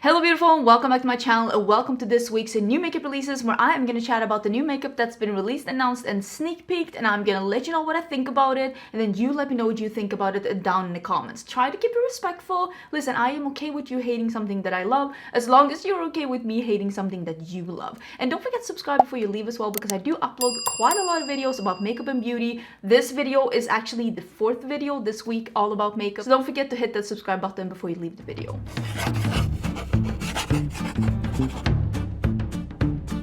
Hello beautiful, and welcome back to my channel and welcome to this week's new makeup releases where I am going to chat about the new makeup that's been released, announced and sneak peeked, and I'm going to let you know what I think about it and then you let me know what you think about it down in the comments. Try to keep it respectful. Listen, I am okay with you hating something that I love as long as you're okay with me hating something that you love. And don't forget to subscribe before you leave as well because I do upload quite a lot of videos about makeup and beauty. This video is actually the 4th video this week all about makeup, so don't forget to hit that subscribe button before you leave the video.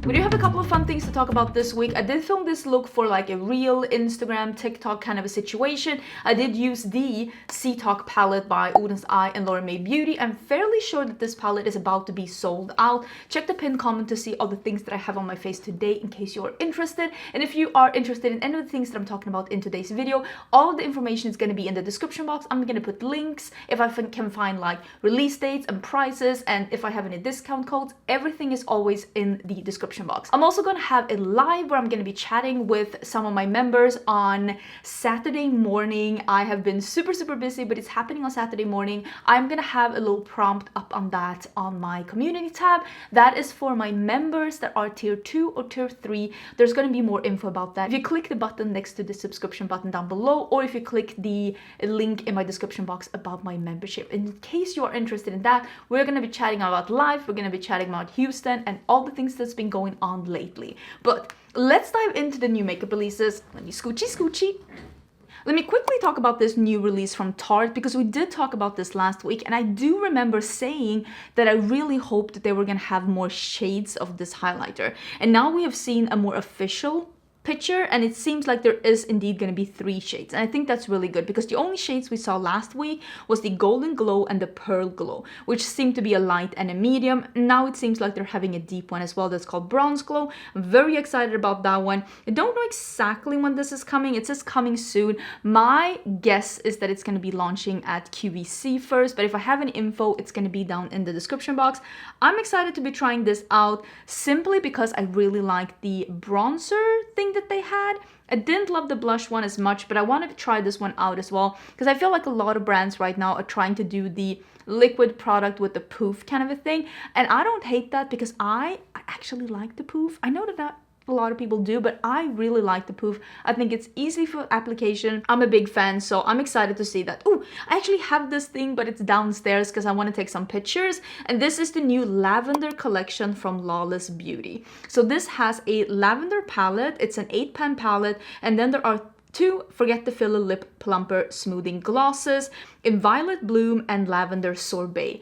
We do have a couple of fun things to talk about this week. I did film this look for like a real Instagram, TikTok kind of a situation. I did use the C-Talk palette by Oden's Eye and Laura May Beauty. I'm fairly sure that this palette is about to be sold out. Check the pinned comment to see all the things that I have on my face today in case you're interested. And if you are interested in any of the things that I'm talking about in today's video, all of the information is going to be in the description box. I'm going to put links if I can find like release dates and prices, and if I have any discount codes, everything is always in the description box. I'm also going to have a live where I'm going to be chatting with some of my members on Saturday morning. I have been super busy, but it's happening on Saturday morning. I'm going to have a little prompt up on that on my community tab. That is for my members that are tier 2 or tier 3. There's going to be more info about that if you click the button next to the subscription button down below, or if you click the link in my description box about my membership. In case you are interested in that, we're going to be chatting about life, we're going to be chatting about Houston and all the things that's been going on lately. But let's dive into the new makeup releases. Let me scoochie. Let me quickly talk about this new release from Tarte because we did talk about this last week, and I do remember saying that I really hoped that they were going to have more shades of this highlighter. And now we have seen a more official picture, and it seems like there is indeed going to be 3 shades, and I think that's really good because the only shades we saw last week was the Golden Glow and the Pearl Glow, which seemed to be a light and a medium. Now it seems like they're having a deep one as well that's called Bronze Glow. I'm very excited about that one. I don't know exactly when this is coming. It says coming soon. My guess is that it's going to be launching at QVC first, but if I have any info, it's going to be down in the description box. I'm excited to be trying this out simply because I really like the bronzer thing that they had. I didn't love the blush one as much, but I wanted to try this one out as well because I feel like a lot of brands right now are trying to do the liquid product with the poof kind of a thing, and I don't hate that because I actually like the poof. I know that not a lot of people do, but I really like the poof. I think it's easy for application. I'm a big fan, so I'm excited to see that. Oh, I actually have this thing, but it's downstairs because I want to take some pictures. And this is the new Lavender collection from Lawless Beauty. So this has a lavender palette. It's an 8-pan palette, and then there are 2 Forget the Filler Lip Plumper Smoothing Glosses in Violet Bloom and Lavender Sorbet.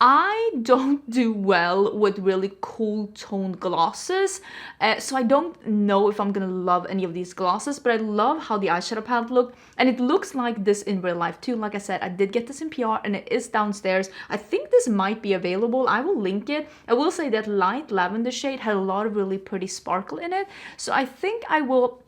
I don't do well with really cool toned glosses, so I don't know if I'm gonna love any of these glosses, but I love how the eyeshadow palette looked, and it looks like this in real life too. Like I said, I did get this in PR and it is downstairs. I think this might be available. I will link it. I will say that light lavender shade had a lot of really pretty sparkle in it, so I think I will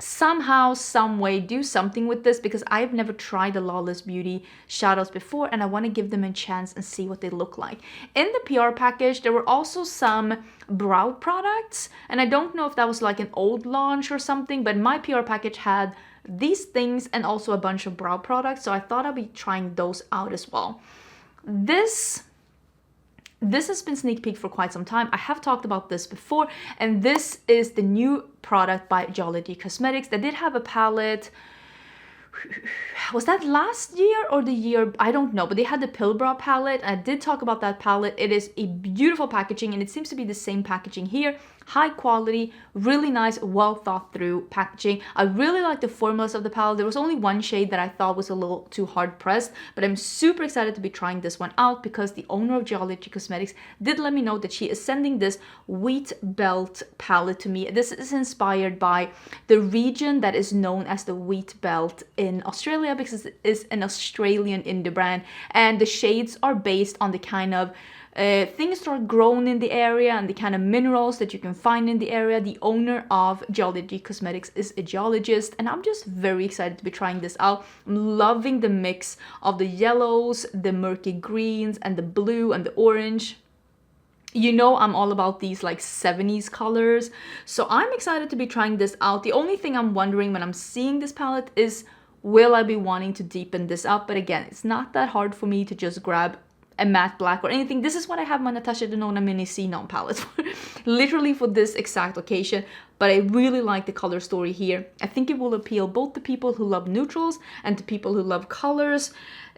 somehow, some way do something with this because I've never tried the Lawless Beauty shadows before, and I want to give them a chance and see what they look like. In the PR package, there were also some brow products, and I don't know if that was like an old launch or something, but my PR package had these things and also a bunch of brow products, so I thought I'd be trying those out as well. This has been sneak peek for quite some time. I have talked about this before, and this is the new product by Geology Cosmetics. They did have a palette. Was that last year or the year? I don't know, but they had the Pill Brow palette. I did talk about that palette. It is a beautiful packaging, and it seems to be the same packaging here. High quality, really nice, well thought through packaging. I really like the formulas of the palette. There was only one shade that I thought was a little too hard pressed, but I'm super excited to be trying this one out because the owner of Geology Cosmetics did let me know that she is sending this Wheatbelt palette to me. This is inspired by the region that is known as the Wheatbelt in Australia because it is an Australian indie brand, and the shades are based on the kind of things that are grown in the area and the kind of minerals that you can find in the area. The owner of Geology Cosmetics is a geologist, and I'm just very excited to be trying this out. I'm loving the mix of the yellows, the murky greens, and the blue and the orange. You know, I'm all about these like 70s colors, so I'm excited to be trying this out. The only thing I'm wondering when I'm seeing this palette is, will I be wanting to deepen this up? But again, it's not that hard for me to just grab a matte black or anything. This is what I have my Natasha Denona Mini Xenon palette for, literally for this exact occasion. But I really like the color story here. I think it will appeal both to people who love neutrals and to people who love colors.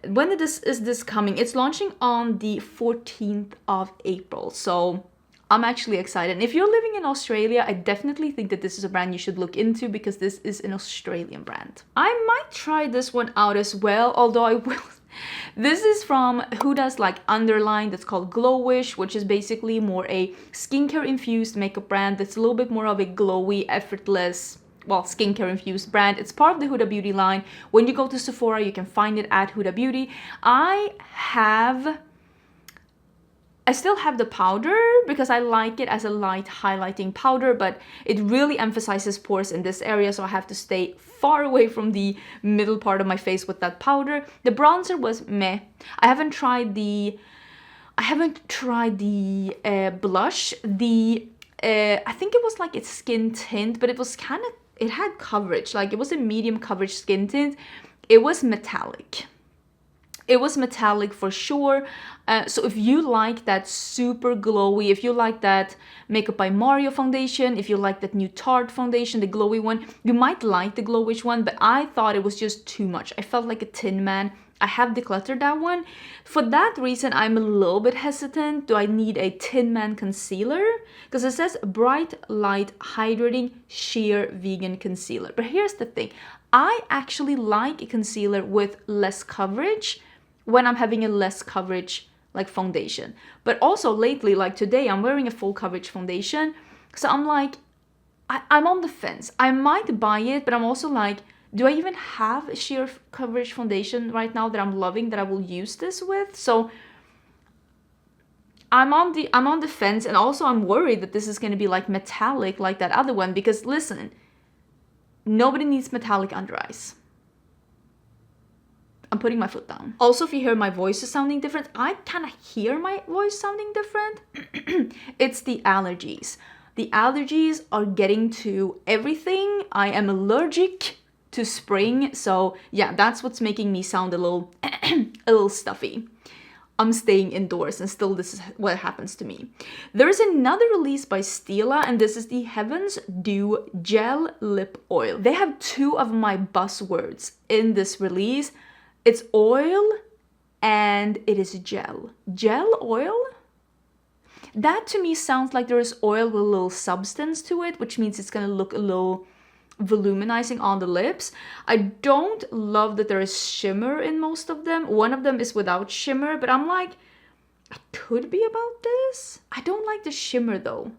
When is this coming? It's launching on the 14th of April. So I'm actually excited. And if you're living in Australia, I definitely think that this is a brand you should look into because this is an Australian brand. I might try this one out as well, although I will. This is from Huda's like underline that's called Glowish, which is basically more a skincare infused makeup brand that's a little bit more of a glowy, effortless, well, skincare infused brand. It's part of the Huda Beauty line. When you go to Sephora, you can find it at Huda Beauty. I still have the powder because I like it as a light highlighting powder, but it really emphasizes pores in this area, so I have to stay far away from the middle part of my face with that powder. The bronzer was meh. I haven't tried the blush. I think it was like its skin tint, but it was kind of, it had coverage, like it was a medium coverage skin tint. It was metallic. It was metallic for sure. So if you like that super glowy, if you like that Makeup by Mario foundation, if you like that new Tarte foundation, the glowy one, you might like the Glowish one, but I thought it was just too much. I felt like a Tin Man. I have decluttered that one. For that reason, I'm a little bit hesitant. Do I need a Tin Man concealer? Because it says Bright Light Hydrating Sheer Vegan Concealer. But here's the thing. I actually like a concealer with less coverage when I'm having a less coverage like foundation. But also lately, like today, I'm wearing a full coverage foundation. So I'm like, I'm on the fence. I might buy it, but I'm also like, do I even have a sheer coverage foundation right now that I'm loving that I will use this with? So I'm on the fence, and also I'm worried that this is going to be like metallic like that other one, because listen, nobody needs metallic under eyes. I'm putting my foot down. Also, if you hear my voice is sounding different, I kind of hear my voice sounding different. It's the allergies. The allergies are getting to everything. I am allergic to spring. So yeah, that's what's making me sound a little stuffy. I'm staying indoors and still this is what happens to me. There is another release by Stila, and this is the Heaven's Dew Gel Lip Oil. They have two of my buzzwords in this release. It's oil and it is gel. Gel oil? That to me sounds like there is oil with a little substance to it, which means it's going to look a little voluminizing on the lips. I don't love that there is shimmer in most of them. One of them is without shimmer, but I'm like, it could be about this. I don't like the shimmer though.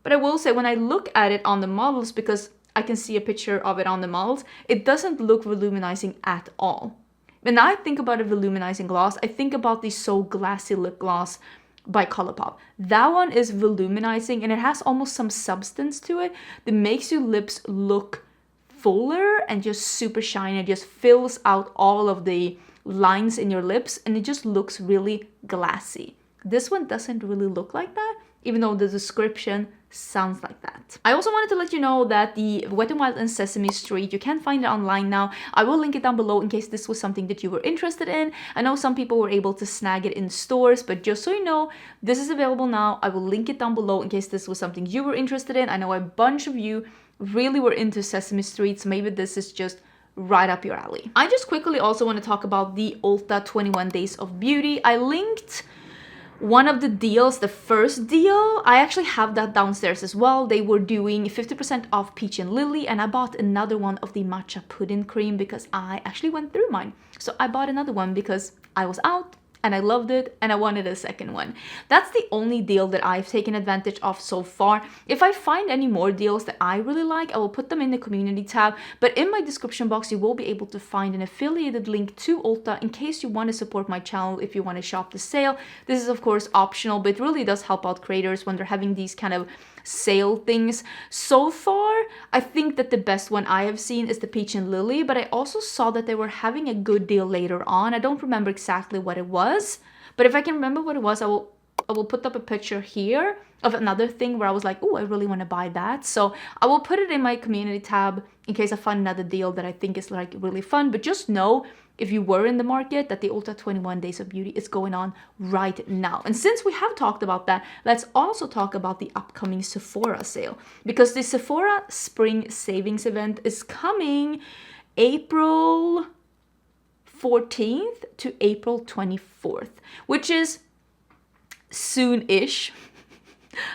But I will say when I look at it on the models, because I can see a picture of it on the models, it doesn't look voluminizing at all. When I think about a voluminizing gloss, I think about the So Glassy lip gloss by Colourpop. That one is voluminizing and it has almost some substance to it that makes your lips look fuller and just super shiny. It just fills out all of the lines in your lips and it just looks really glassy. This one doesn't really look like that, even though the description sounds like that. I also wanted to let you know that the Wet n Wild and Sesame Street, you can find it online now. I will link it down below in case this was something that you were interested in. I know some people were able to snag it in stores, but just so you know, this is available now. I will link it down below in case this was something you were interested in. I know a bunch of you really were into Sesame Street, so maybe this is just right up your alley. I just quickly also want to talk about the Ulta 21 Days of Beauty. I linked one of the deals, the first deal. I actually have that downstairs as well. They were doing 50% off Peach and Lily, and I bought another one of the matcha pudding cream because I actually went through mine. So I bought another one because I was out and I loved it and I wanted a second one. That's the only deal that I've taken advantage of so far. If I find any more deals that I really like, I will put them in the community tab, but in my description box you will be able to find an affiliated link to Ulta in case you want to support my channel if you want to shop the sale. This is of course optional, but it really does help out creators when they're having these kind of sale things. So far, I think that the best one I have seen is the Peach and Lily, but I also saw that they were having a good deal later on. I don't remember exactly what it was, but if I can remember what it was, I will I will put up a picture here of another thing where I was like, oh, I really want to buy that. So I will put it in my community tab in case I find another deal that I think is like really fun. But just know, if you were in the market, that the Ulta 21 Days of Beauty is going on right now. And since we have talked about that, let's also talk about the upcoming Sephora sale, because the Sephora Spring Savings event is coming April 14th to April 24th, which is soon-ish.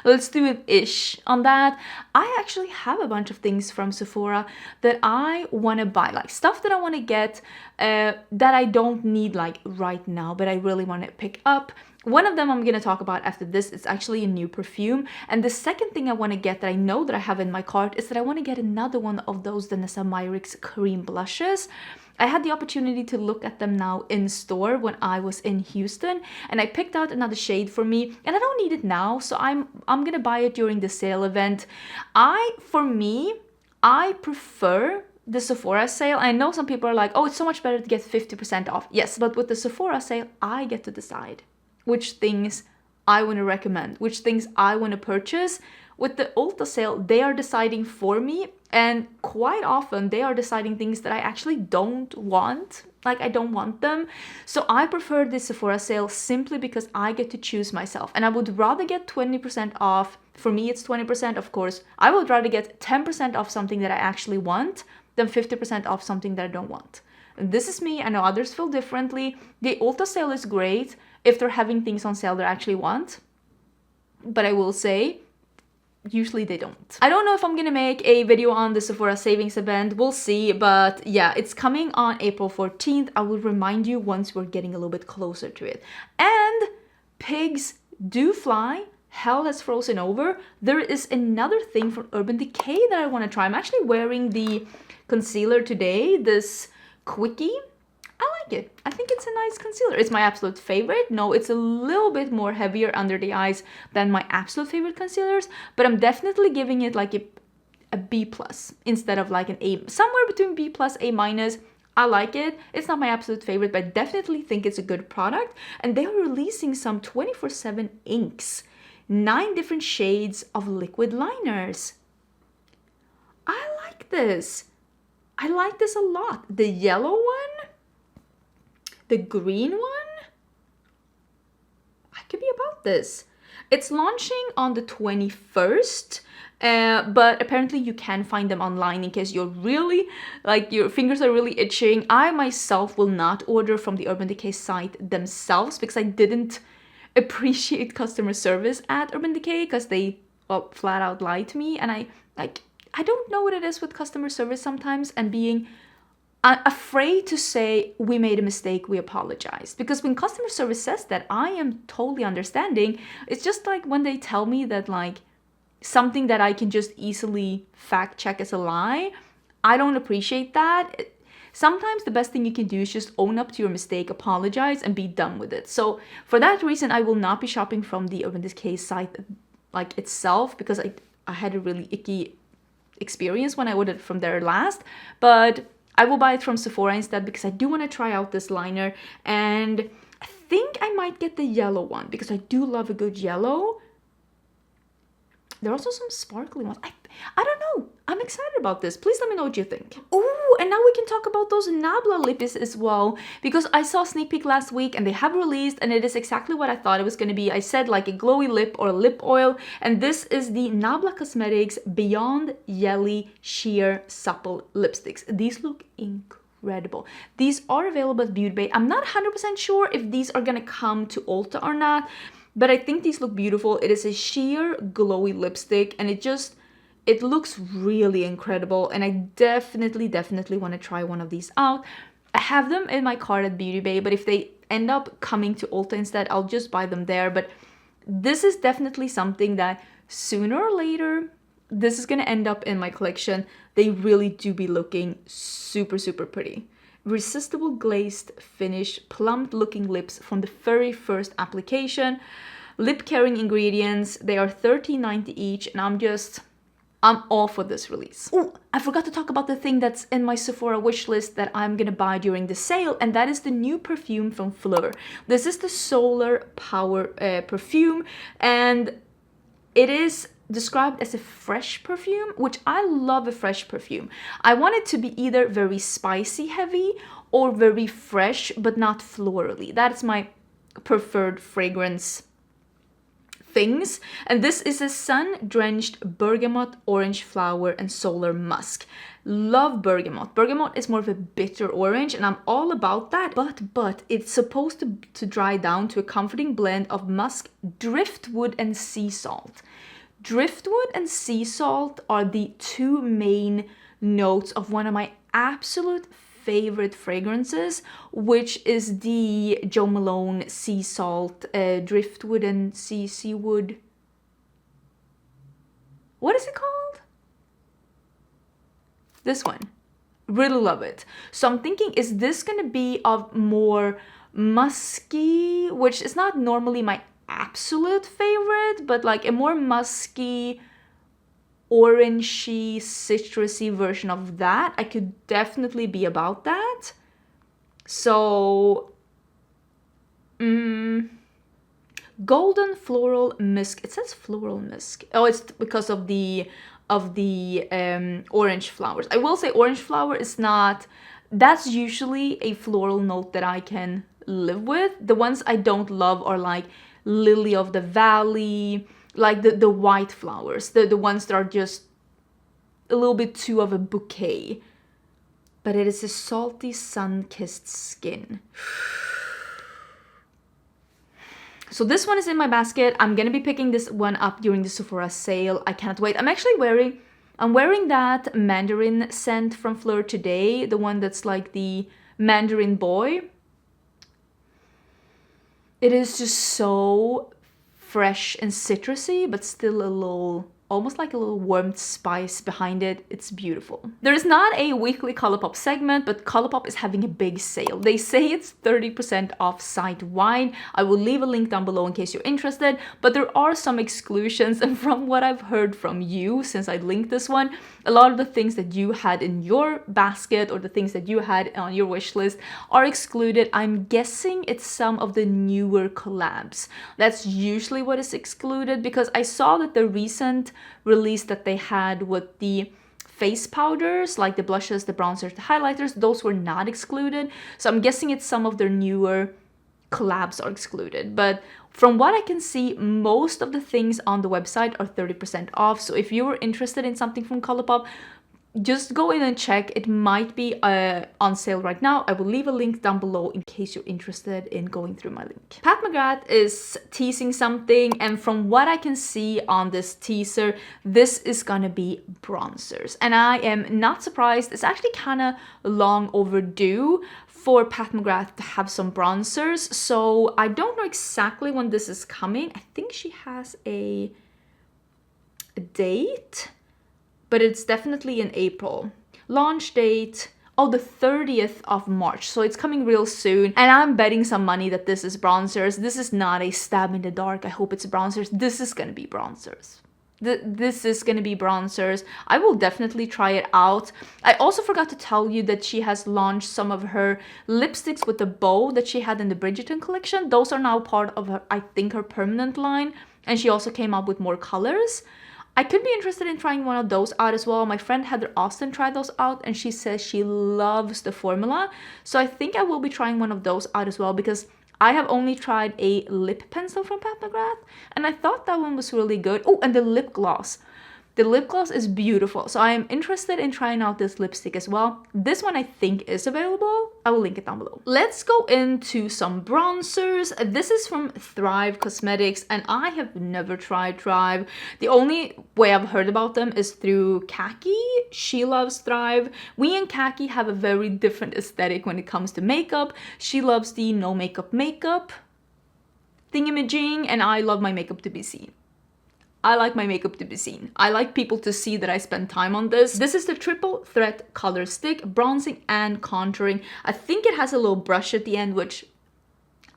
Let's do an ish on that. I actually have a bunch of things from Sephora that I want to buy, like stuff that I want to get that I don't need like right now, but I really want to pick up. One of them I'm going to talk about after this. It's actually a new perfume. And the second thing I want to get that I know that I have in my cart is that I want to get another one of those Vanessa Myricks cream blushes. I had the opportunity to look at them now in store when I was in Houston, and I picked out another shade for me, and I don't need it now, so I'm gonna buy it during the sale event. For me, I prefer the Sephora sale. I know some people are like, oh, it's so much better to get 50% off. Yes, but with the Sephora sale, I get to decide which things I want to recommend, which things I want to purchase. With the Ulta sale, they are deciding for me, and quite often they are deciding things that I actually don't want. Like, I don't want them. So I prefer the Sephora sale simply because I get to choose myself. And I would rather get 20% off. For me, it's 20%, of course. I would rather get 10% off something that I actually want than 50% off something that I don't want. And this is me. I know others feel differently. The Ulta sale is great if they're having things on sale that I actually want. But I will say, usually they don't. I don't know if I'm gonna make a video on the Sephora savings event, we'll see, but yeah, it's coming on April 14th. I will remind you once we're getting a little bit closer to it. And pigs do fly. Hell has frozen over. There is another thing from Urban Decay that I want to try. I'm actually wearing the concealer today, this Quickie. I like it. I think it's a nice concealer. It's my absolute favorite. No, it's a little bit more heavier under the eyes than my absolute favorite concealers, but I'm definitely giving it like a B+ instead of like an A, somewhere between B+, A-. I like it. It's not my absolute favorite, but I definitely think it's a good product. And they are releasing some 24/7 inks, 9 different shades of liquid liners. I like this. I like this a lot. The yellow one, the green one, I could be about this. It's launching on the 21st, but apparently you can find them online in case you're really, like, your fingers are really itching. I myself will not order from the Urban Decay site themselves because I didn't appreciate customer service at Urban Decay because they, well, flat out lied to me. And I don't know what it is with customer service sometimes, and being afraid to say, we made a mistake, we apologize. Because when customer service says that, I am totally understanding. It's just like when they tell me that like something that I can just easily fact check as a lie, I don't appreciate that. Sometimes the best thing you can do is just own up to your mistake, apologize, and be done with it. So for that reason, I will not be shopping from the Urban Decay site like itself, because I had a really icky experience when I ordered from there last. But I will buy it from Sephora instead because I do want to try out this liner, and I think I might get the yellow one because I do love a good yellow. There are also some sparkly ones. I don't know. I'm excited about this. Please let me know what you think. Oh, and now we can talk about those Nabla lippies as well, because I saw a sneak peek last week and they have released, and it is exactly what I thought it was going to be. I said like a glowy lip or lip oil, and this is the Nabla Cosmetics Beyond Jelly Sheer Supple Lipsticks. These look incredible. These are available at Beauty Bay. I'm not 100% sure if these are going to come to Ulta or not, but I think these look beautiful. It is a sheer glowy lipstick, and it looks really incredible, and I definitely want to try one of these out. I have them in my cart at Beauty Bay, but if they end up coming to Ulta instead, I'll just buy them there. But this is definitely something that sooner or later, this is going to end up in my collection. They really do be looking super pretty. Irresistible glazed finish, plumped looking lips from the very first application. Lip caring ingredients, they are $13.90 each, and I'm all for this release. Oh, I forgot to talk about the thing that's in my Sephora wish list that I'm gonna buy during the sale, and that is the new perfume from Fleur. This is the Solar Power perfume, and it is described as a fresh perfume, which I love a fresh perfume. I want it to be either very spicy heavy or very fresh, but not florally. That's my preferred fragrance things. And this is a sun-drenched bergamot, orange flower, and solar musk. Love bergamot. Bergamot is more of a bitter orange, and I'm all about that. But it's supposed to dry down to a comforting blend of musk, driftwood, and sea salt. Driftwood and sea salt are the two main notes of one of my absolute favorite fragrances, which is the Jo Malone sea salt, driftwood and seawood. What is it called? This one. Really love it. So I'm thinking, is this gonna be of more musky, which is not normally my absolute favorite, but like a more musky, orangey, citrusy version of that. I could definitely be about that. So golden floral musk. It says floral musk. Oh, it's because of the orange flowers. I will say orange flower is not, that's usually a floral note that I can live with. The ones I don't love are like lily of the valley, like the white flowers, the ones that are just a little bit too of a bouquet. But it is a salty, sun-kissed skin. So this one is in my basket. I'm gonna be picking this one up during the Sephora sale. I cannot wait. I'm wearing that mandarin scent from Fleur today, the one that's like the mandarin boy. It is just so fresh and citrusy, but still a little, almost like a little warmed spice behind it. It's beautiful. There is not a weekly Colourpop segment, but Colourpop is having a big sale. They say it's 30% off site-wide. I will leave a link down below in case you're interested, but there are some exclusions, and from what I've heard from you since I linked this one, a lot of the things that you had in your basket or the things that you had on your wish list are excluded. I'm guessing it's some of the newer collabs. That's usually what is excluded, because I saw that the recent release that they had with the face powders, like the blushes, the bronzers, the highlighters, those were not excluded. So I'm guessing it's some of their newer collabs are excluded. But from what I can see, most of the things on the website are 30% off. So if you were interested in something from Colourpop, just go in and check. It might be on sale right now. I will leave a link down below in case you're interested in going through my link. Pat McGrath is teasing something, and from what I can see on this teaser, this is gonna be bronzers. And I am not surprised. It's actually kind of long overdue for Pat McGrath to have some bronzers. So I don't know exactly when this is coming. I think she has a date, but it's definitely in April. Launch date, oh, the 30th of March. So it's coming real soon. And I'm betting some money that this is bronzers. This is not a stab in the dark. I hope it's bronzers. This is gonna be bronzers. This is gonna be bronzers. I will definitely try it out. I also forgot to tell you that she has launched some of her lipsticks with the bow that she had in the Bridgerton collection. Those are now part of her, I think, her permanent line. And she also came up with more colors. I could be interested in trying one of those out as well. My friend Heather Austin tried those out and she says she loves the formula. So I think I will be trying one of those out as well, because I have only tried a lip pencil from Pat McGrath and I thought that one was really good. Oh, and the lip gloss. The lip gloss is beautiful. So I am interested in trying out this lipstick as well. This one I think is available. I will link it down below. Let's go into some bronzers. This is from Thrive Cosmetics and I have never tried Thrive. The only way I've heard about them is through Kaki. She loves Thrive. We and Kaki have a very different aesthetic when it comes to makeup. She loves the no makeup thingamajig, and I love my makeup to be seen. I like my makeup to be seen. I like people to see that I spend time on this. This is the Triple Threat Color Stick, bronzing and contouring. I think it has a little brush at the end, which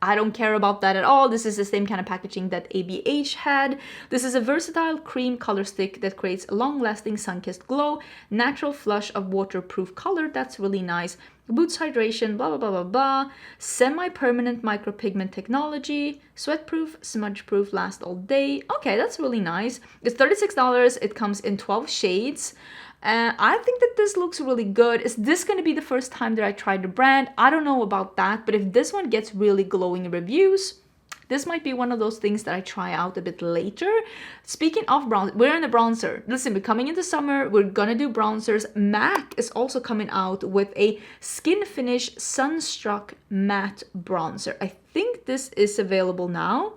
I don't care about that at all. This is the same kind of packaging that ABH had. This is a versatile cream color stick that creates a long-lasting sun-kissed glow, natural flush of waterproof color. That's really nice. Boosts hydration, blah, blah, blah, blah, blah. Semi-permanent micropigment technology. Sweat-proof, smudge-proof, last all day. Okay, that's really nice. It's $36. It comes in 12 shades. I think that this looks really good. Is this going to be the first time that I tried the brand? I don't know about that, but if this one gets really glowing reviews, this might be one of those things that I try out a bit later. Speaking of bronzer, we're in a bronzer. Listen, we're coming into summer. We're gonna do bronzers. MAC is also coming out with a SkinFinish Sunstruck Matte Bronzer. I think this is available now.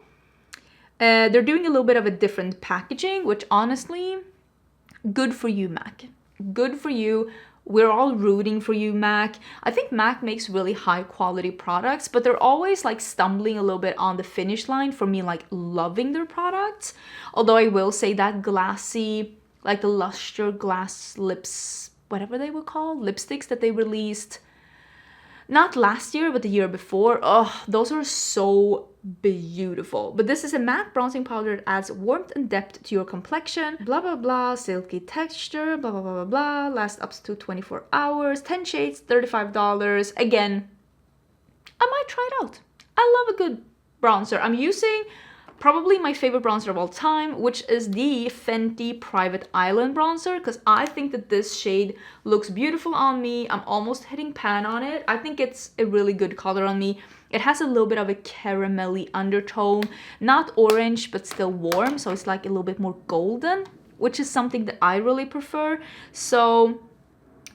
They're doing a little bit of a different packaging, which honestly, good for you, MAC. Good for you. We're all rooting for you, MAC. I think MAC makes really high quality products, but they're always like stumbling a little bit on the finish line for me, like loving their products. Although I will say that glassy, like the Luster Glass Lips, whatever they were called, lipsticks that they released, not last year, but the year before. Oh, those are so beautiful. But this is a matte bronzing powder that adds warmth and depth to your complexion. Blah, blah, blah. Silky texture. Blah, blah, blah, blah, blah. Lasts up to 24 hours. 10 shades, $35. Again, I might try it out. I love a good bronzer. I'm using probably my favorite bronzer of all time, which is the Fenty Private Island bronzer, because I think that this shade looks beautiful on me. I'm almost hitting pan on it. I think it's a really good color on me. It has a little bit of a caramelly undertone, not orange, but still warm. So it's like a little bit more golden, which is something that I really prefer. So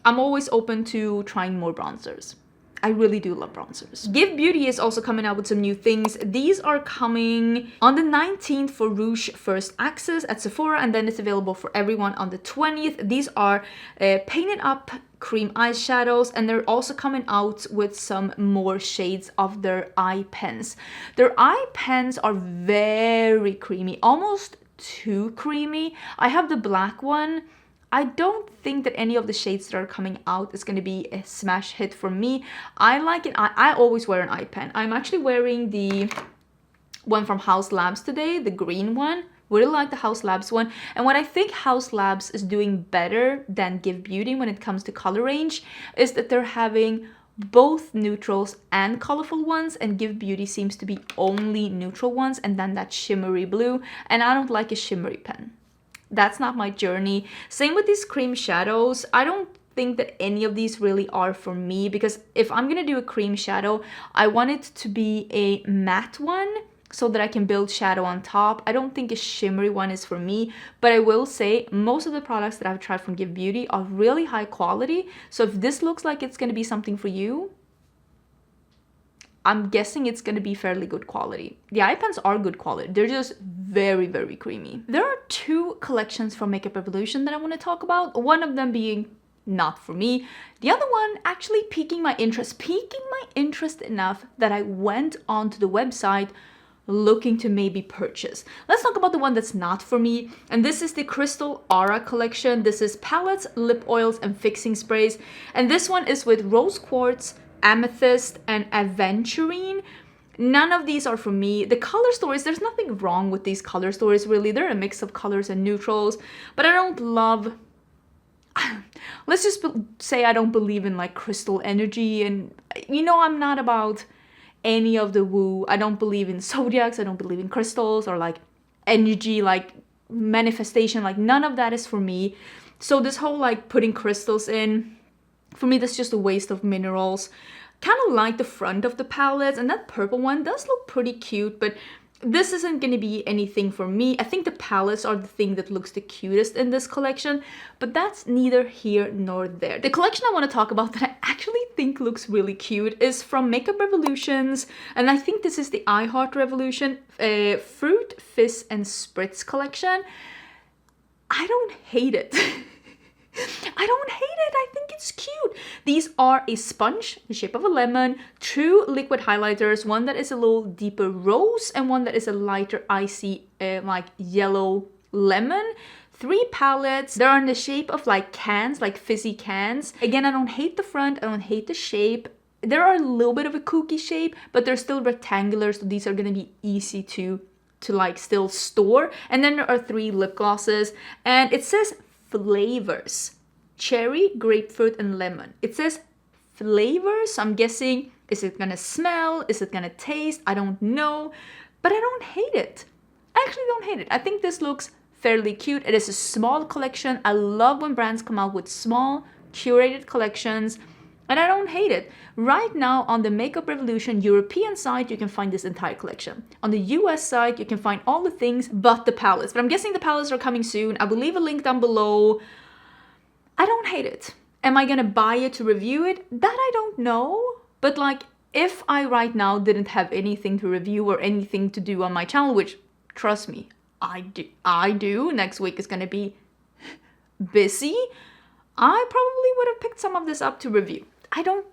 I'm always open to trying more bronzers. I really do love bronzers. Give Beauty is also coming out with some new things. These are coming on the 19th for Rouge First Access at Sephora, and then it's available for everyone on the 20th. These are painted up cream eyeshadows, and they're also coming out with some more shades of their eye pens. Their eye pens are very creamy, almost too creamy. I have the black one. I don't think that any of the shades that are coming out is going to be a smash hit for me. I like it. I always wear an eye pen. I'm actually wearing the one from House Labs today, the green one. Really like the House Labs one. And what I think House Labs is doing better than Give Beauty when it comes to color range is that they're having both neutrals and colorful ones, and Give Beauty seems to be only neutral ones and then that shimmery blue. And I don't like a shimmery pen. That's not my journey. Same with these cream shadows. I don't think that any of these really are for me, because if I'm gonna do a cream shadow, I want it to be a matte one so that I can build shadow on top. I don't think a shimmery one is for me, but I will say most of the products that I've tried from Give Beauty are really high quality. So if this looks like it's gonna be something for you, I'm guessing it's going to be fairly good quality. The eye pens are good quality. They're just very, very creamy. There are two collections from Makeup Revolution that I want to talk about. One of them being not for me. The other one actually piquing my interest enough that I went onto the website looking to maybe purchase. Let's talk about the one that's not for me. And this is the Crystal Aura collection. This is palettes, lip oils, and fixing sprays. And this one is with rose quartz, amethyst, and aventurine. None of these are for me. The color stories, there's nothing wrong with these color stories really. They're a mix of colors and neutrals, but I don't love, let's just say I don't believe in like crystal energy, and you know, I'm not about any of the woo. I don't believe in zodiacs. I don't believe in crystals or like energy, like manifestation, like none of that is for me. So this whole like putting crystals in, for me, that's just a waste of minerals. Kind of like the front of the palettes, and that purple one does look pretty cute, but this isn't going to be anything for me. I think the palettes are the thing that looks the cutest in this collection, but that's neither here nor there. The collection I want to talk about that I actually think looks really cute is from Makeup Revolutions, and I think this is the I Heart Revolution Fruit, Fizz, and Spritz collection. I don't hate it. I don't hate it. I think it's cute. These are a sponge, the shape of a lemon, two liquid highlighters, one that is a little deeper rose and one that is a lighter icy like yellow lemon. 3 palettes. They're in the shape of like cans, like fizzy cans. Again, I don't hate the front. I don't hate the shape. They're a little bit of a kooky shape, but they're still rectangular, so these are gonna be easy to like still store. And then there are 3 lip glosses, and it says flavors: cherry, grapefruit, and lemon. It says flavors, so I'm guessing, is it gonna smell? Is it gonna taste? I don't know, but I don't hate it. I actually don't hate it. I think this looks fairly cute. It is a small collection. I love when brands come out with small, curated collections, and I don't hate it. Right now on the Makeup Revolution European site, you can find this entire collection. On the US site, you can find all the things but the palettes. But I'm guessing the palettes are coming soon. I will leave a link down below. I don't hate it. Am I gonna buy it to review it? That I don't know. But like, if I right now didn't have anything to review or anything to do on my channel, which, trust me, I do. Next week is gonna be busy. I probably would have picked some of this up to review. I don't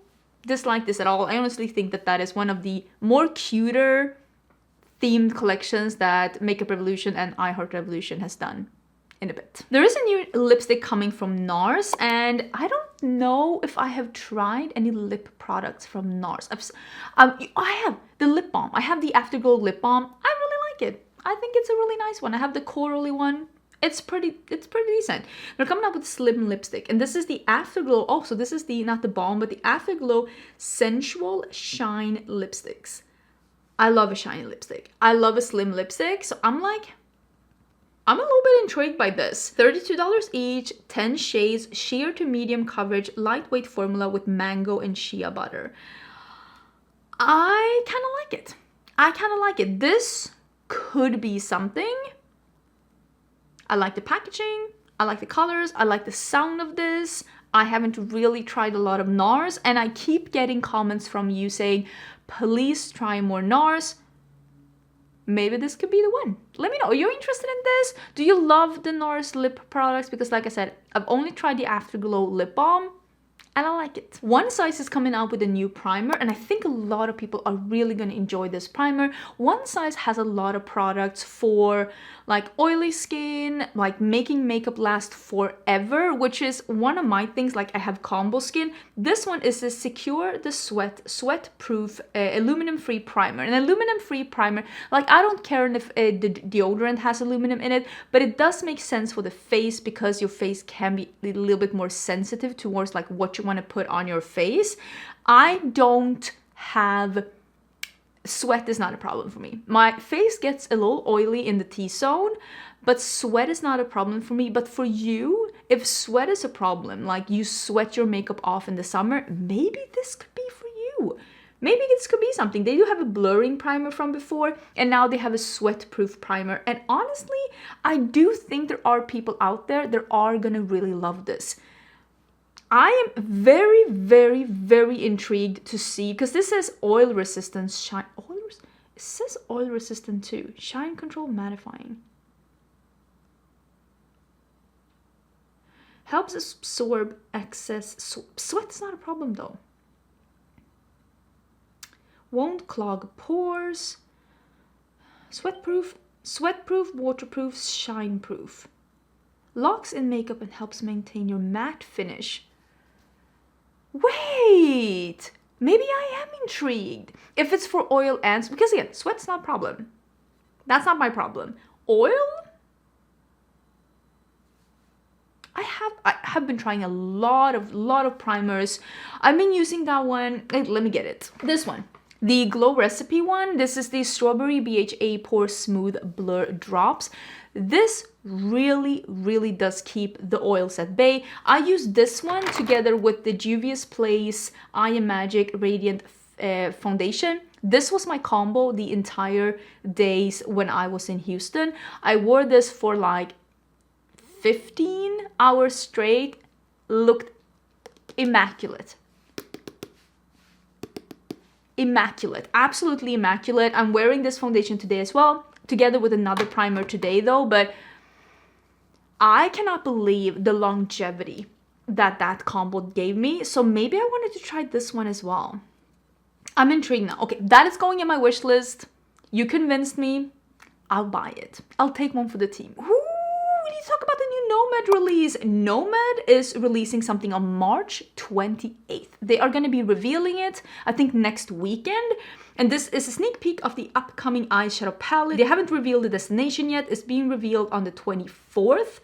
dislike this at all. I honestly think that that is one of the more cuter themed collections that Makeup Revolution and I Heart Revolution has done in a bit. There is a new lipstick coming from Nars, and I don't know if I have tried any lip products from Nars. I have the lip balm. I have the Afterglow lip balm. I really like it. I think it's a really nice one. I have the corally one. It's pretty decent. They're coming up with slim lipstick, and this is the Afterglow. Oh, so this is the, not the balm, but the Afterglow Sensual Shine Lipsticks. I love a shiny lipstick. I love a slim lipstick, so I'm a little bit intrigued by this. $32 each, 10 shades, sheer to medium coverage, lightweight formula with mango and shea butter. I kind of like it. This could be something. I like the packaging, I like the colors, I like the sound of this. I haven't really tried a lot of Nars, and I keep getting comments from you saying, please try more Nars. Maybe this could be the one. Let me know, are you interested in this? Do you love the Nars lip products? Because like I said, I've only tried the Afterglow lip balm, and I like it. One Size is coming out with a new primer, and I think a lot of people are really going to enjoy this primer. One Size has a lot of products for like oily skin, like making makeup last forever, which is one of my things. Like, I have combo skin. This one is a Secure the Sweat Proof aluminum free primer. An aluminum free primer, like, I don't care if the deodorant has aluminum in it, but it does make sense for the face, because your face can be a little bit more sensitive towards like what you want to put on your face. I don't have sweat, is not a problem for me. My face gets a little oily in the T-zone, but sweat is not a problem for me. But for you, if sweat is a problem, like you sweat your makeup off in the summer, maybe this could be for you. Maybe this could be something. They do have a blurring primer from before, and now they have a sweat-proof primer. And honestly, I do think there are people out there that are gonna really love this. I am very, very, very intrigued to see, because this says oil resistance, shine, it says oil resistant too, shine control mattifying. Helps absorb excess sweat's not a problem though. Won't clog pores. Sweatproof, waterproof, shine proof. Locks in makeup and helps maintain your matte finish. Wait, maybe I am intrigued. If it's for oil and, because again, sweat's not a problem. That's not my problem. Oil? I have been trying a lot of primers. I've been using that one. Let me get it. This one. The Glow Recipe one. This is the Strawberry BHA Pore Smooth Blur Drops. This really, really does keep the oils at bay. I use this one together with the Juvia's Place I Am Magic Radiant Foundation. This was my combo the entire days when I was in Houston. I wore this for like 15 hours straight. Looked immaculate. Immaculate, absolutely immaculate. I'm wearing this foundation today as well, together with another primer today though, but I cannot believe the longevity that that combo gave me. So maybe I wanted to try this one as well. I'm intrigued now. Okay, that is going in my wish list. You convinced me. I'll buy it. I'll take one for the team. Ooh, we need to talk about the new Nomad release. Nomad is releasing something on March 28th. They are going to be revealing it, I think, next weekend. And this is a sneak peek of the upcoming eyeshadow palette. They haven't revealed the destination yet. It's being revealed on the 24th.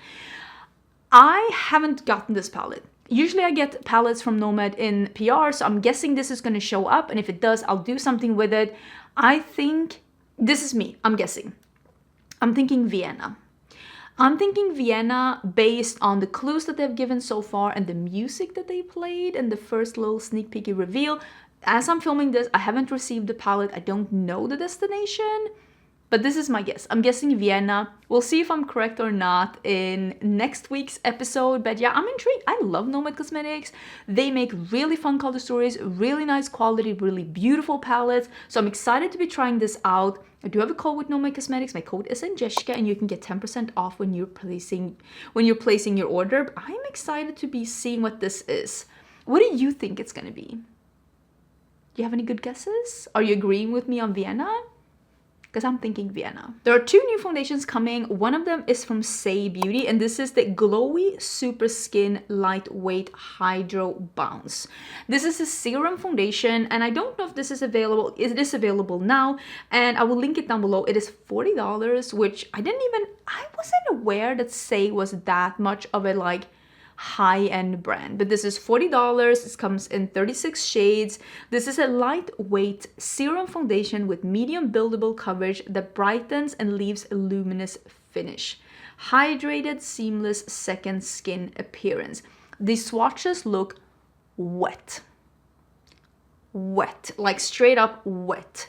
I haven't gotten this palette. Usually I get palettes from Nomad in PR, so I'm guessing this is going to show up. And if it does, I'll do something with it. I think, this is me, I'm guessing. I'm thinking Vienna. I'm thinking Vienna based on the clues that they've given so far and the music that they played and the first little sneak peeky reveal. As I'm filming this, I haven't received the palette. I don't know the destination, but this is my guess. I'm guessing Vienna. We'll see if I'm correct or not in next week's episode. But yeah, I'm intrigued. I love Nomad Cosmetics. They make really fun color stories, really nice quality, really beautiful palettes. So I'm excited to be trying this out. I do have a code with Nomad Cosmetics. My code is Angeshka, and you can get 10% off when you're placing your order. But I'm excited to be seeing what this is. What do you think it's gonna be? Do you have any good guesses? Are you agreeing with me on Vienna? Because I'm thinking Vienna. There are two new foundations coming. One of them is from Say Beauty, and this is the Glowy Super Skin Lightweight Hydro Bounce. This is a serum foundation, and I don't know if this is available. It is available now, and I will link it down below. It is $40, which I wasn't aware that Say was that much of a like high-end brand, but this is $40. This comes in 36 shades. This is a lightweight serum foundation with medium buildable coverage that brightens and leaves a luminous finish. Hydrated, seamless second skin appearance. The swatches look wet, like straight up wet.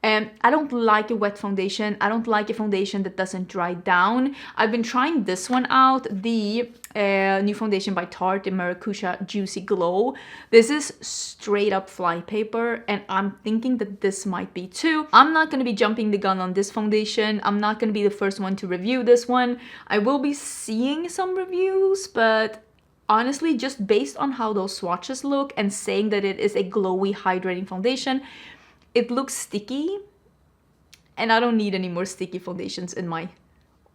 I don't like a wet foundation. I don't like a foundation that doesn't dry down. I've been trying this one out, the new foundation by Tarte, the Maracuja Juicy Glow. This is straight up flypaper, and I'm thinking that this might be too. I'm not going to be jumping the gun on this foundation. I'm not going to be the first one to review this one. I will be seeing some reviews, but honestly, just based on how those swatches look and saying that it is a glowy hydrating foundation, it looks sticky, and I don't need any more sticky foundations in my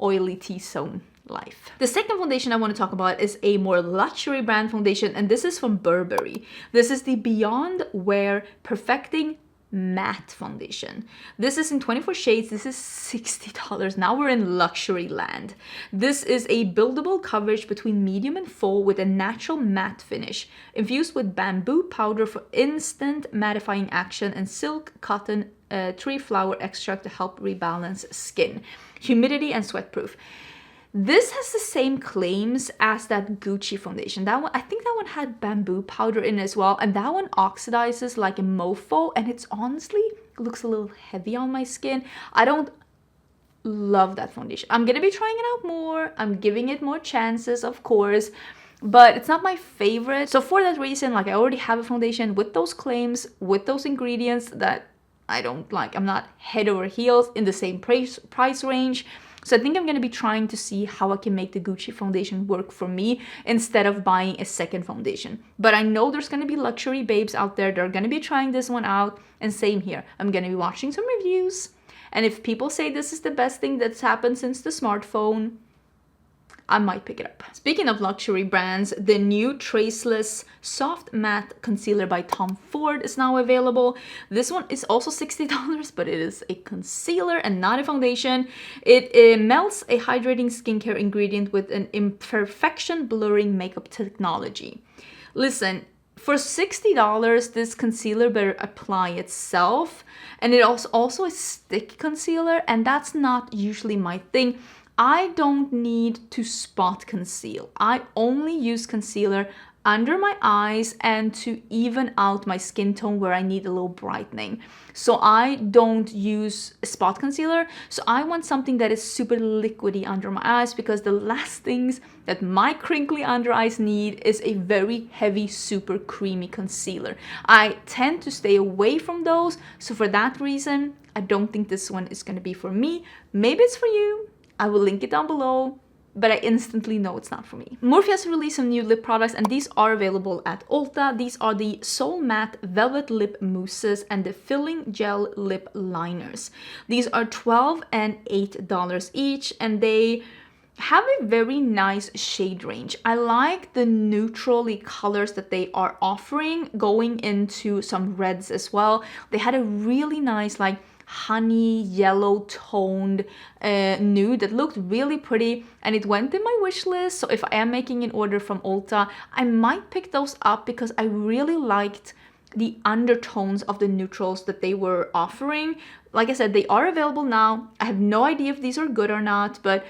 oily T-zone life. The second foundation I want to talk about is a more luxury brand foundation, and this is from Burberry. This is the Beyond Wear Perfecting Matte Foundation. This is in 24 shades. This is $60. Now we're in luxury land. This is a buildable coverage between medium and full with a natural matte finish, infused with bamboo powder for instant mattifying action and silk cotton tree flower extract to help rebalance skin, humidity and sweat proof. This has the same claims as that Gucci foundation. That one, I think that one had bamboo powder in as well, and that one oxidizes like a mofo, and it's honestly looks a little heavy on my skin. I don't love that foundation. I'm gonna be trying it out more. I'm giving it more chances, of course, but it's not my favorite. So for that reason, like, I already have a foundation with those claims, with those ingredients that I don't like. I'm not head over heels in the same price range. So I think I'm going to be trying to see how I can make the Gucci foundation work for me instead of buying a second foundation. But I know there's going to be luxury babes out there that are going to be trying this one out. And same here. I'm going to be watching some reviews. And if people say this is the best thing that's happened since the smartphone, I might pick it up. Speaking of luxury brands, the new Traceless Soft Matte Concealer by Tom Ford is now available. This one is also $60, but it is a concealer and not a foundation. It melts a hydrating skincare ingredient with an imperfection blurring makeup technology. Listen, for $60, this concealer better apply itself. And it also a stick concealer, and that's not usually my thing. I don't need to spot conceal. I only use concealer under my eyes and to even out my skin tone where I need a little brightening. So I don't use spot concealer. So I want something that is super liquidy under my eyes, because the last things that my crinkly under eyes need is a very heavy, super creamy concealer. I tend to stay away from those. So for that reason, I don't think this one is going to be for me. Maybe it's for you. I will link it down below, but I instantly know it's not for me. Morphe has released some new lip products, and these are available at Ulta. These are the Soul Matte Velvet Lip Mousses and the Filling Gel Lip Liners. These are $12 and $8 each, and they have a very nice shade range. I like the neutrally colors that they are offering, going into some reds as well. They had a really nice like honey yellow toned nude that looked really pretty, and it went in my wish list. So if I am making an order from Ulta, I might pick those up because I really liked the undertones of the neutrals that they were offering. Like I said, they are available now. I have no idea if these are good or not, but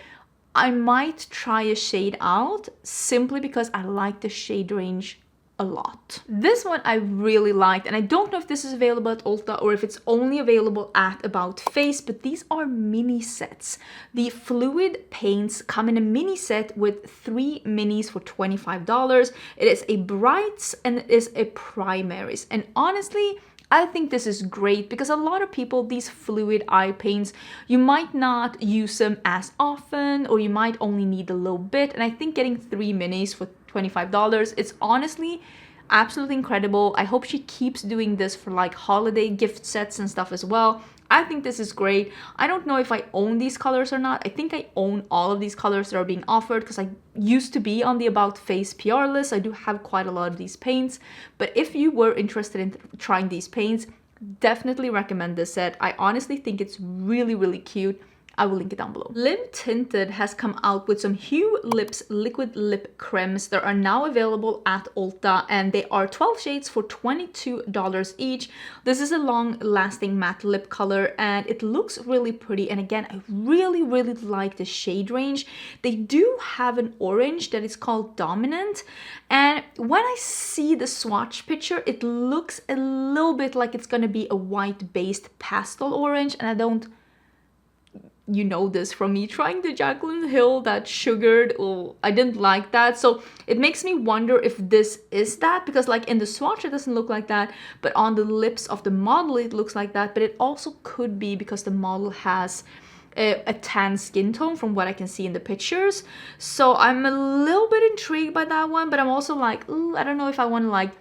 I might try a shade out simply because I like the shade range a lot. This one I really liked, and I don't know if this is available at Ulta or if it's only available at About Face, but these are mini sets. The fluid paints come in a mini set with 3 minis for $25. It is a brights and it is a primaries, and honestly, I think this is great because a lot of people, these fluid eye paints, you might not use them as often, or you might only need a little bit. And I think getting 3 minis for $25, it's honestly absolutely incredible. I hope she keeps doing this for like holiday gift sets and stuff as well. I think this is great. I don't know if I own these colors or not. I think I own all of these colors that are being offered because I used to be on the About Face PR list. I do have quite a lot of these paints. But if you were interested in trying these paints, definitely recommend this set. I honestly think it's really, really cute. I will link it down below. Lip Tinted has come out with some Hue Lips liquid lip creams that are now available at Ulta, and they are 12 shades for $22 each. This is a long-lasting matte lip color, and it looks really pretty. And again, I really, really like the shade range. They do have an orange that is called Dominant, and when I see the swatch picture, it looks a little bit like it's gonna be a white-based pastel orange, and I don't... You know this from me trying the Jaclyn Hill, that sugared. Oh, I didn't like that. So it makes me wonder if this is that, because like in the swatch it doesn't look like that, but on the lips of the model it looks like that. But it also could be because the model has a tan skin tone from what I can see in the pictures. So I'm a little bit intrigued by that one, but I'm also like, ooh, I don't know if I want to like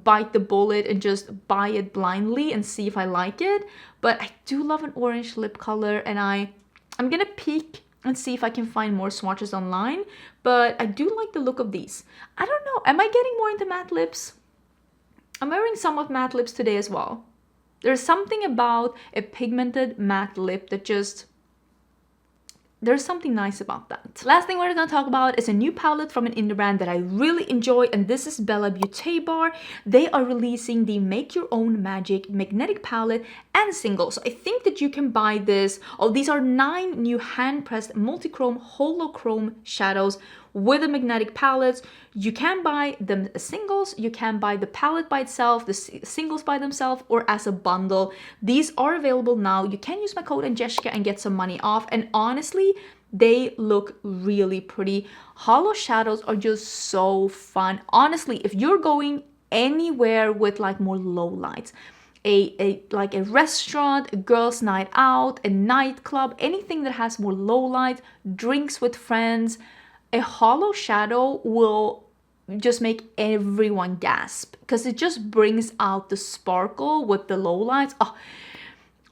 bite the bullet and just buy it blindly and see if I like it. But I do love an orange lip color, and I'm gonna peek and see if I can find more swatches online, but I do like the look of these. I don't know, am I getting more into matte lips? I'm wearing somewhat matte lips today as well. There's something about a pigmented matte lip that just... There's something nice about that. Last thing we're gonna talk about is a new palette from an indie brand that I really enjoy, and this is Bella Beauty Bar. They are releasing the Make Your Own Magic Magnetic Palette and Single. So I think that you can buy this. Oh, these are 9 new hand-pressed multi-chrome holochrome shadows with the magnetic palettes. You can buy them as singles, you can buy the palette by itself, the singles by themselves, or as a bundle. These are available now. You can use my code Angeshka and get some money off, and honestly, they look really pretty. Hollow shadows are just so fun. Honestly, if you're going anywhere with like more low lights, like a restaurant, a girls' night out, a nightclub, anything that has more low light, drinks with friends, a hollow shadow will just make everyone gasp because it just brings out the sparkle with the low lights. Oh,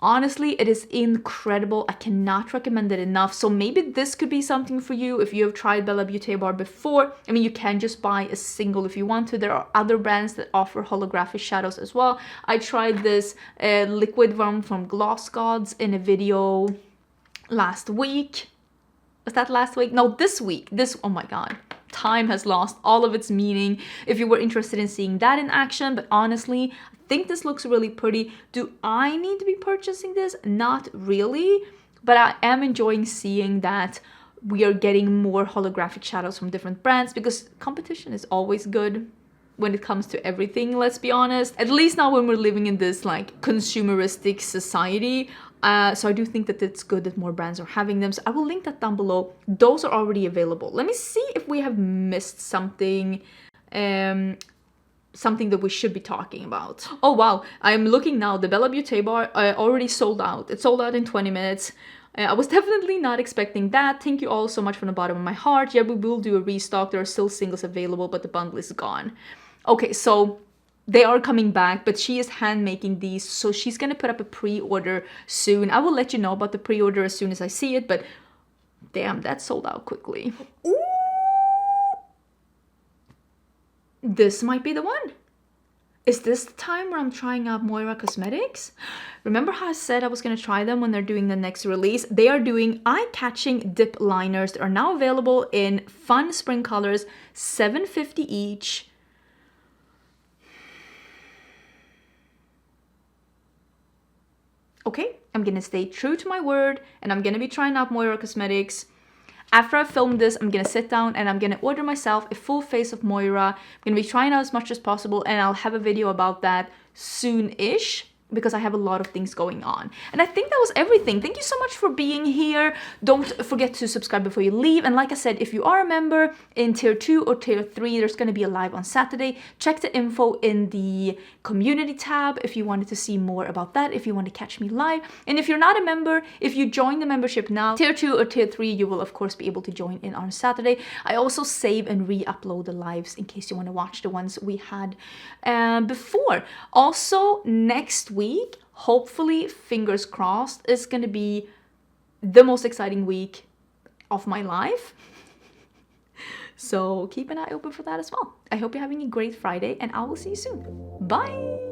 honestly, it is incredible. I cannot recommend it enough. So maybe this could be something for you if you have tried Bella Beauty Bar before. I mean, you can just buy a single if you want to. There are other brands that offer holographic shadows as well. I tried this liquid one from Gloss Gods in a video last week. Was that last week? No, this week. Oh my god. Time has lost all of its meaning if you were interested in seeing that in action. But honestly, I think this looks really pretty. Do I need to be purchasing this? Not really. But I am enjoying seeing that we are getting more holographic shadows from different brands, because competition is always good when it comes to everything, let's be honest. At least now when we're living in this like consumeristic society. So I do think that it's good that more brands are having them. So I will link that down below. Those are already available. Let me see if we have missed something. Something that we should be talking about. Oh wow, I'm looking now. The Bella Beauty Bar already sold out. It sold out in 20 minutes. I was definitely not expecting that. Thank you all so much from the bottom of my heart. Yeah, we will do a restock. There are still singles available, but the bundle is gone. Okay, so they are coming back, but she is hand making these, so she's gonna put up a pre-order soon. I will let you know about the pre-order as soon as I see it, but Damn, that sold out quickly. Ooh. This might be the one. Is this the time where I'm trying out Moira Cosmetics? Remember how I said I was going to try them when they're doing the next release? They are doing eye-catching dip liners that are now available in fun spring colors, $7.50 each. Okay, I'm going to stay true to my word, and I'm going to be trying out Moira Cosmetics. After I film this, I'm going to sit down and I'm going to order myself a full face of Moira. I'm going to be trying out as much as possible, and I'll have a video about that soon-ish, because I have a lot of things going on. And I think that was everything. Thank you so much for being here. Don't forget to subscribe before you leave. And like I said, if you are a member in tier 2 or tier 3, there's going to be a live on Saturday. Check the info in the community tab if you wanted to see more about that, if you want to catch me live. And if you're not a member, if you join the membership now, tier 2 or tier 3, you will of course be able to join in on Saturday. I also save and re-upload the lives in case you want to watch the ones we had before. Also, next week, hopefully, fingers crossed, is going to be the most exciting week of my life. So keep an eye open for that as well. I hope you're having a great Friday, and I will see you soon. Bye!